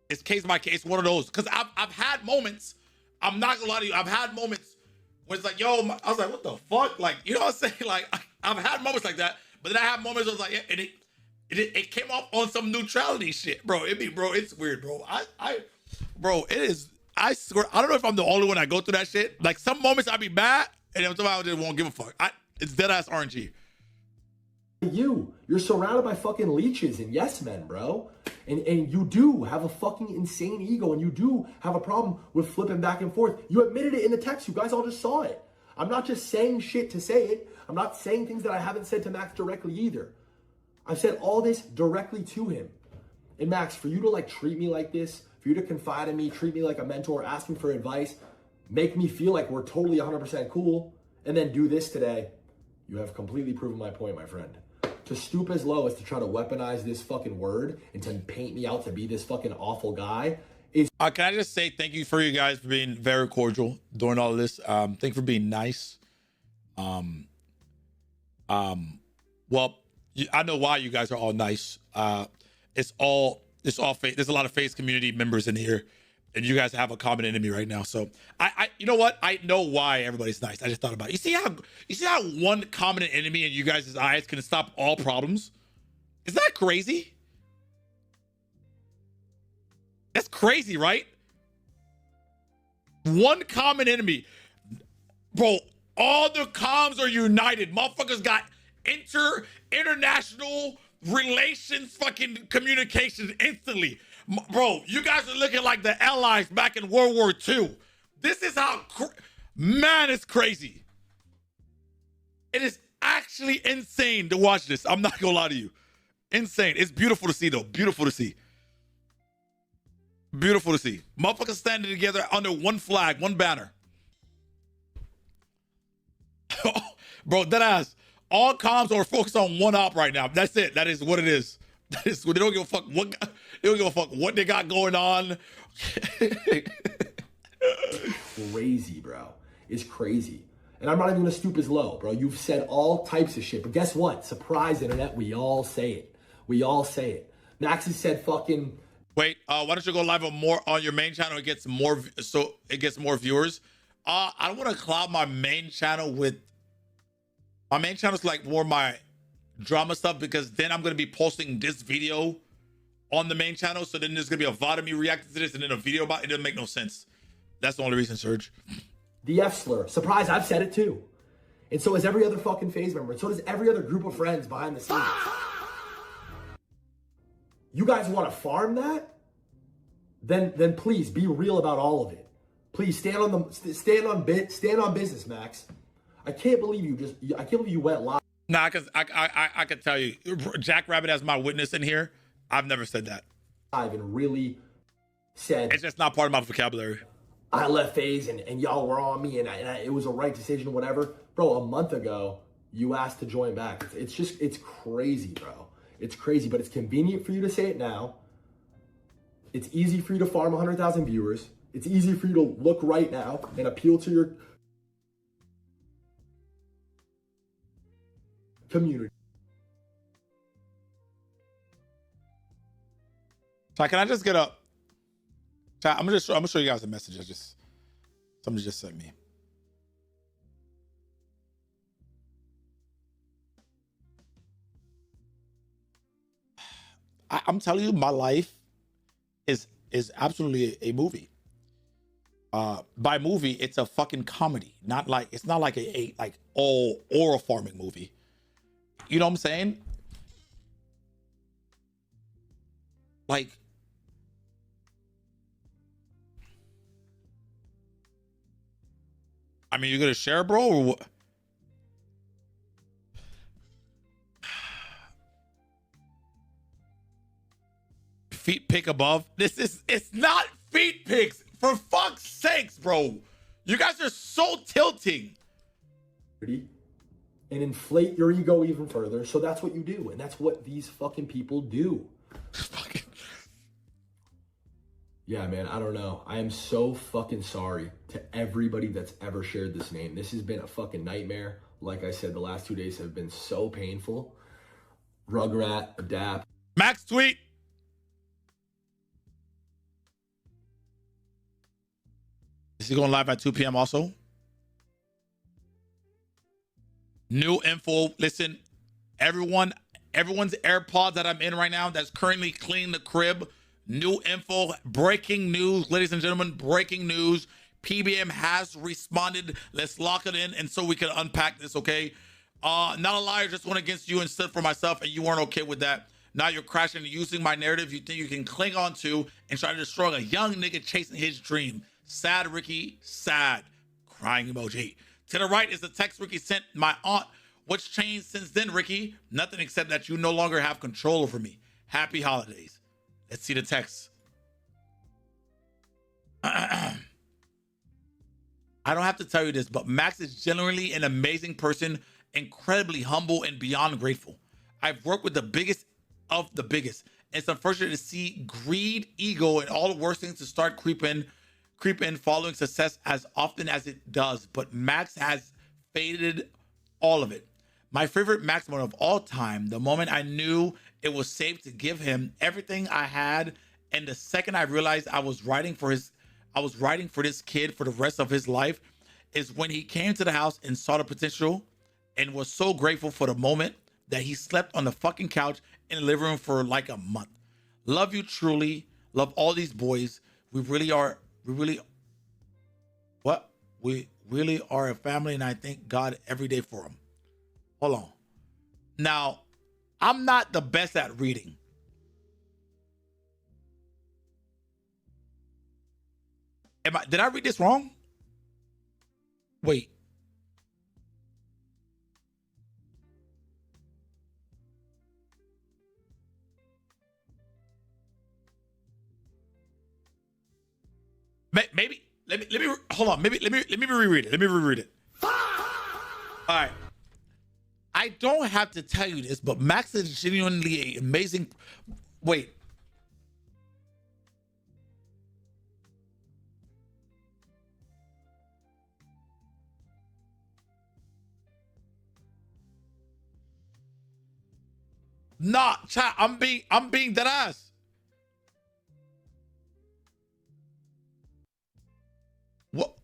It's case by case, one of those. Because I've had moments, I'm not gonna lie to you, I've had moments where it's like, yo, I was like, what the fuck? Like, you know what I'm saying? Like, I've had moments like that, but then I have moments where I was like, yeah, and it came off on some neutrality shit, bro. It's weird, bro. Bro, it is, I swear, I don't know if I'm the only one that go through that shit. Like, some moments I be mad, and then somebody just won't give a fuck. It's dead ass RNG. You're surrounded by fucking leeches and yes men, bro. And you do have a fucking insane ego, and you do have a problem with flipping back and forth. You admitted it in the text. You guys all just saw it. I'm not just saying shit to say it. I'm not saying things that I haven't said to Max directly either. I've said all this directly to him. And Max, for you to like treat me like this, for you to confide in me, treat me like a mentor, ask me for advice, make me feel like we're totally 100% cool, and then do this today, you have completely proven my point, my friend. To stoop as low as to try to weaponize this fucking word and to paint me out to be this fucking awful guy is... Can I just say thank you for you guys for being very cordial during all of this. Thank you for being nice. Well, I know why you guys are all nice. It's all fake. There's a lot of Faze community members in here, and you guys have a common enemy right now. So you know what? I know why everybody's nice. I just thought about it. You see how one common enemy in you guys' eyes can stop all problems? Is that crazy? That's crazy, right? One common enemy. Bro, all the comms are united. Motherfuckers got international relations fucking communication instantly. Bro, you guys are looking like the Allies back in World War II. This is how, man, it's crazy. It is actually insane to watch this. I'm not gonna lie to you. Insane. It's beautiful to see though. Beautiful to see. Beautiful to see. Motherfuckers standing together under one flag, one banner. Bro, that ass. All comms are focused on one op right now. That's it. That is what it is. That is what they don't give a fuck what they don't give a fuck what they got going on. Crazy, bro. It's crazy. And I'm not even gonna stoop as low, bro. You've said all types of shit. But guess what? Surprise, internet, we all say it. We all say it. Max has said fucking. Wait, why don't you go live on your main channel? It gets more viewers. I don't want to cloud my main channel with. My main channel is like more my drama stuff because then I'm gonna be posting this video on the main channel. So then there's gonna be a VOD of me reacting to this and then a video about it. It doesn't make no sense. That's the only reason, Serge. The F slur. Surprise, I've said it too. And so has every other fucking Faze member. And so does every other group of friends behind the scenes. You guys want to farm that? Then please be real about all of it. Please stand on business, Max. I can't believe you went live. Nah, because I could tell you, Jackrabbit as my witness in here. I've never said that. And really said it's just not part of my vocabulary. I left Faze and y'all were on me and it was a right decision, whatever. Bro, a month ago, you asked to join back. It's crazy, bro. It's crazy, but it's convenient for you to say it now. It's easy for you to farm 100,000 viewers. It's easy for you to look right now and appeal to your community. So can I just get up? I'm gonna show you guys a message. Somebody just sent me. I'm telling you, my life is absolutely a movie. By movie, it's a fucking comedy. It's not like a all oral farming movie. You know what I'm saying? Like, I mean, you're gonna share, bro, or what? Feet pick above. It's not feet pics. For fuck's sakes, bro. You guys are so tilting. And inflate your ego even further. So that's what you do. And that's what these fucking people do. Yeah, man, I don't know. I am so fucking sorry to everybody that's ever shared this name. This has been a fucking nightmare. Like I said, the last 2 days have been so painful. Rugrat, Adapt. Max tweet. Is he going live at 2 p.m. also? New info. Listen, everyone's AirPods that I'm in right now that's currently cleaning the crib. New info, breaking news, ladies and gentlemen, breaking news. PBM has responded. Let's lock it in and so we can unpack this, okay? Not a liar, just went against you and stood for myself and you weren't okay with that. Now you're crashing and using my narrative you think you can cling on to and try to destroy a young nigga chasing his dream. Sad, Ricky, sad. Crying emoji. To the right is the text Ricky sent my aunt. What's changed since then, Ricky? Nothing except that you no longer have control over me. Happy holidays. Let's see the text. I don't have to tell you this, but Max is genuinely an amazing person, incredibly humble and beyond grateful. I've worked with the biggest of the biggest. It's unfortunate to see greed, ego, and all the worst things to start creep in following success as often as it does. But Max has faded all of it. My favorite Max moment of all time, the moment I knew it was safe to give him everything I had, and the second I realized I was writing for this kid for the rest of his life, is when he came to the house and saw the potential and was so grateful for the moment that he slept on the fucking couch in the living room for like a month. Love you truly. Love all these boys. We really are a family, and I thank God every day for them. Hold on. Now, I'm not the best at reading. Did I read this wrong? Wait. Maybe let me hold on. Maybe let me reread it. Let me reread it. All right. I don't have to tell you this, but Max is genuinely amazing. Wait. Nah, chat. I'm being dead ass. What?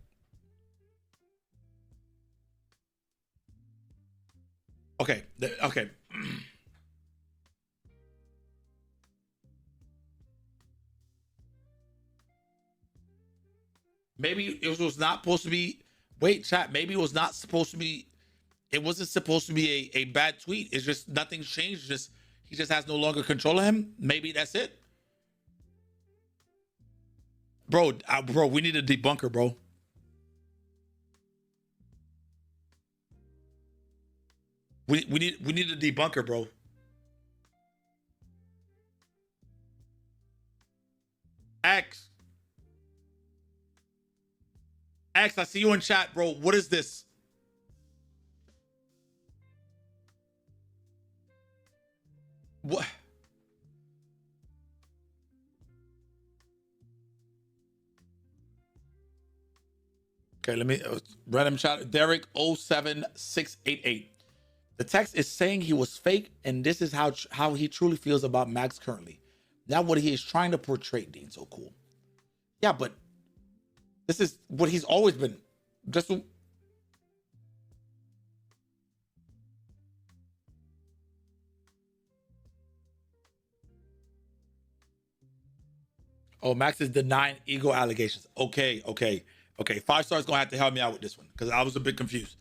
Okay. Okay. Maybe it was not supposed to be. Wait, chat. Maybe it was not supposed to be. It wasn't supposed to be a bad tweet. It's just nothing's changed. Just he just has no longer control of him. Maybe that's it. Bro, we need a debunker, bro. We need a debunker, bro. X, I see you in chat, bro. What is this? What? Okay, let me random chat. Derek 07688. The text is saying he was fake, and this is how he truly feels about Max currently. Not what he is trying to portray. Deansocool. Yeah, but this is what he's always been. Just oh, Max is denying ego allegations. Okay. 5 stars gonna have to help me out with this one because I was a bit confused.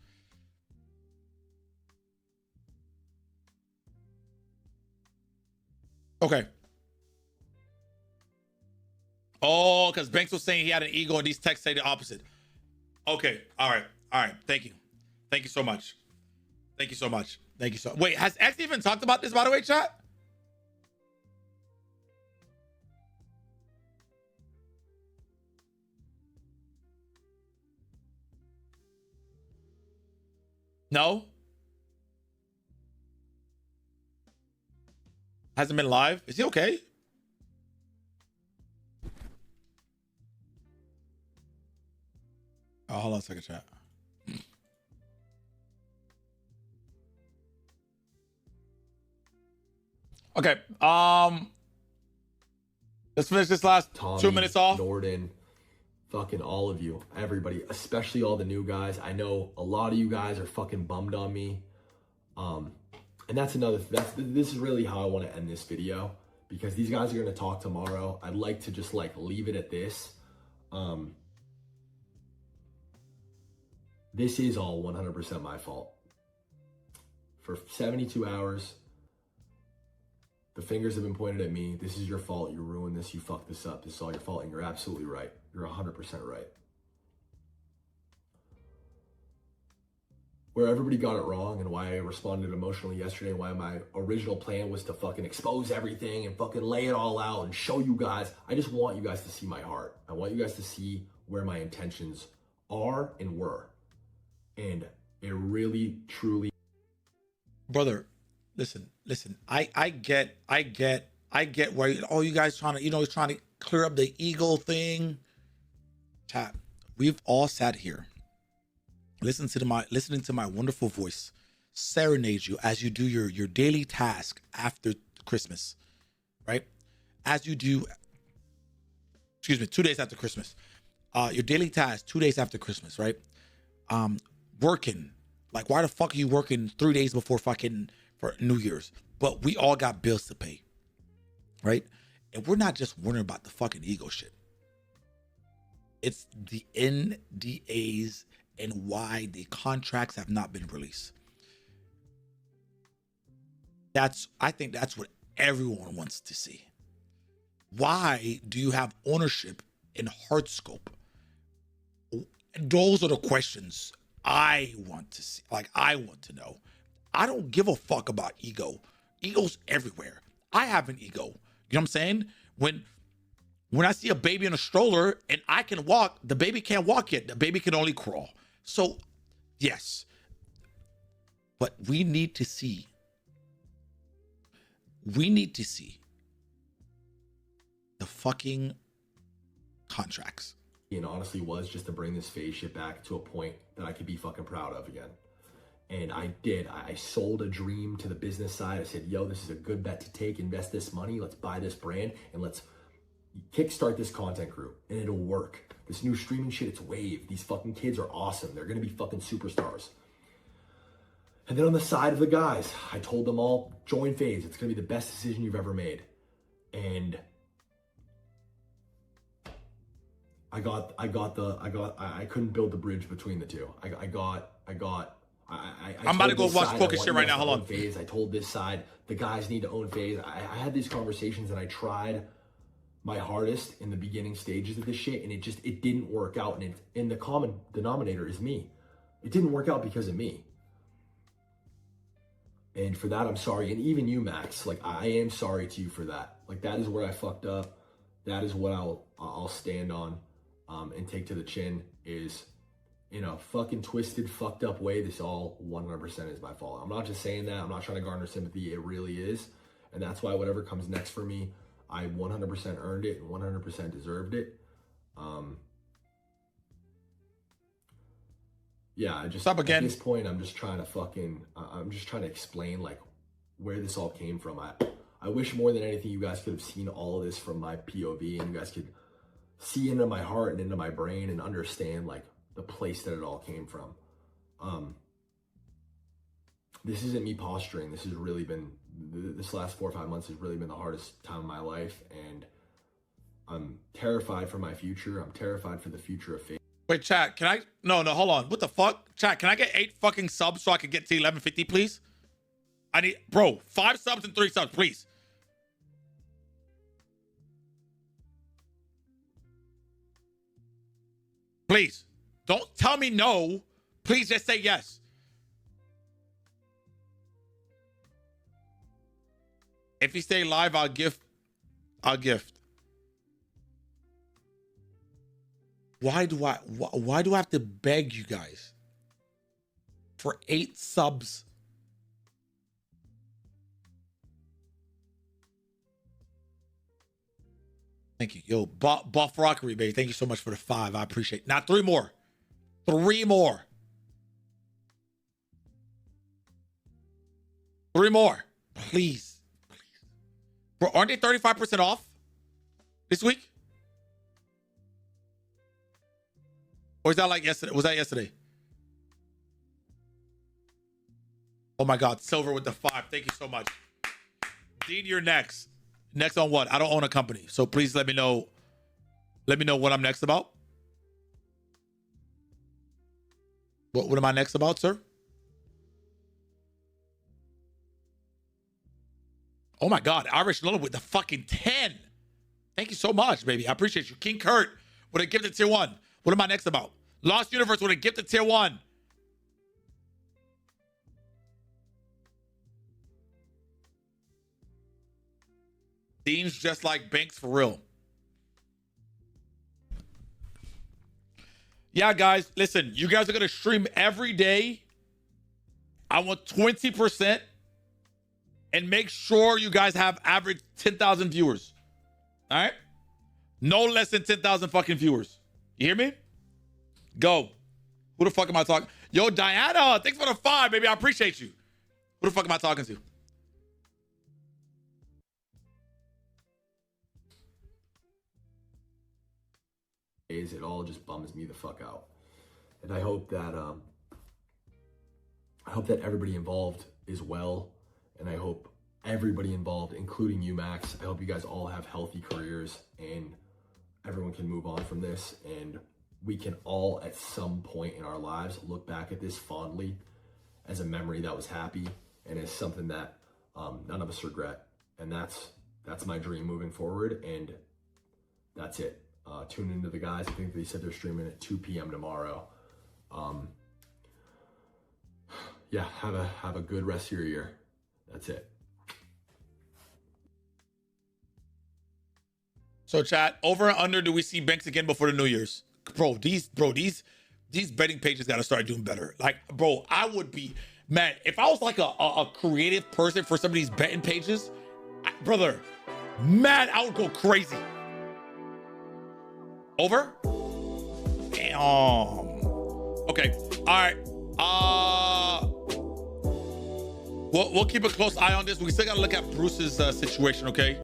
Okay. Oh, because Banks was saying he had an ego and these texts say the opposite. Okay. All right. Thank you so much. Wait, has X even talked about this, by the way, chat? No? Hasn't been live? Is he okay? Oh, hold on a second, chat. Okay. Let's finish this last Tommy, 2 minutes off. Norden, fucking all of you, everybody, especially all the new guys. I know a lot of you guys are fucking bummed on me. And this is really how I want to end this video because these guys are going to talk tomorrow. I'd like to just leave it at this. This is all 100% my fault. For 72 hours, the fingers have been pointed at me. This is your fault. You ruined this. You fucked this up. This is all your fault. And you're absolutely right. You're 100% right. Where everybody got it wrong and why I responded emotionally yesterday and why my original plan was to fucking expose everything and fucking lay it all out and show you guys. I just want you guys to see my heart. I want you guys to see where my intentions are and were. And it really, truly. Brother, listen. I get why you guys trying to clear up the ego thing. Chat, we've all sat here listening to my wonderful voice serenade you as you do your daily task after Christmas, right? As you do, 2 days after Christmas, your daily task 2 days after Christmas, right? Working, like, why the fuck are you working 3 days before fucking for New Year's? But we all got bills to pay, right? And we're not just worrying about the fucking ego shit. It's the NDAs and why the contracts have not been released. I think that's what everyone wants to see. Why do you have ownership in Heartscope? Those are the questions I want to see. Like, I want to know. I don't give a fuck about ego. Ego's everywhere. I have an ego. You know what I'm saying? When I see a baby in a stroller and I can walk, the baby can't walk yet. The baby can only crawl. So, yes. But we need to see the fucking contracts. And honestly was just to bring this Faze shit back to a point that I could be fucking proud of again. And I did. I sold a dream to the business side. I said, yo, this is a good bet to take. Invest this money. Let's buy this brand and let's kickstart this content crew. And it'll work. This new streaming shit, it's wave. These fucking kids are awesome. They're going to be fucking superstars. And then on the side of the guys, I told them all, join Faze. It's going to be the best decision you've ever made. And I couldn't build the bridge between the two. I'm about to go watch poker shit right now. Hold on. Faze. I told this side, the guys need to own Faze. I had these conversations and I tried my hardest in the beginning stages of this shit, and it didn't work out. And the common denominator is me. It didn't work out because of me. And for that, I'm sorry. And even you, Max, like, I am sorry to you for that. Like, that is where I fucked up. That is what I'll stand on and take to the chin, is in a fucking twisted, fucked up way. This all 100% is my fault. I'm not just saying that. I'm not trying to garner sympathy. It really is. And that's why whatever comes next for me, I 100% earned it and 100% deserved it. Yeah, Stop again. At this point, I'm just trying to explain, like, where this all came from. I wish more than anything you guys could have seen all of this from my POV, and you guys could see into my heart and into my brain and understand, like, the place that it all came from. This isn't me posturing. This has really been, this last 4 or 5 months has really been the hardest time of my life, and I'm terrified for my future. I'm terrified for the future of Faze. Wait, chat, can I? No, hold on. What the fuck? Chat, can I get 8 fucking subs so I can get to 1150, please? I need, bro, 5 subs and 3 subs, please. Please. Don't tell me no. Please just say yes. If you stay live, I'll gift. Why do I have to beg you guys for 8 subs? Thank you. Yo, Buff Rockery, baby. Thank you so much for the 5. I appreciate it. Now 3 more. 3 more. 3 more. Please. Bro, aren't they 35% off this week? Or is that like yesterday? Was that yesterday? Oh my God, Silver with the 5. Thank you so much. Dean, you're next. Next on what? I don't own a company, so please let me know. Let me know what I'm next about. What am I next about, sir? Oh my God, Irish Lola with the fucking 10. Thank you so much, baby. I appreciate you. King Kurt with a gifted tier 1. What am I next about? Lost Universe with a gifted tier 1. Dean's just like Banks for real. Yeah, guys, listen, you guys are going to stream every day. I want 20%. And make sure you guys have average 10,000 viewers. All right? No less than 10,000 fucking viewers. You hear me? Go. Who the fuck am I talking? Yo, Diana, thanks for the 5, baby. I appreciate you. Who the fuck am I talking to? It all just bums me the fuck out. And I hope that everybody involved is well, and I hope everybody involved, including you, Max, I hope you guys all have healthy careers and everyone can move on from this, and we can all at some point in our lives look back at this fondly as a memory that was happy and as something that none of us regret. And that's my dream moving forward, and that's it. Tune into the guys. I think they said they're streaming at 2 p.m. tomorrow. Yeah, have a good rest of your year. That's it. So chat, over and under, do we see Banks again before the New Year's? Bro, these betting pages got to start doing better. Like, bro, I would be, man, if I was like a creative person for some of these betting pages, brother, man, I would go crazy. Over? Damn. Okay, all right. We'll keep a close eye on this. We still got to look at Bruce's situation, okay?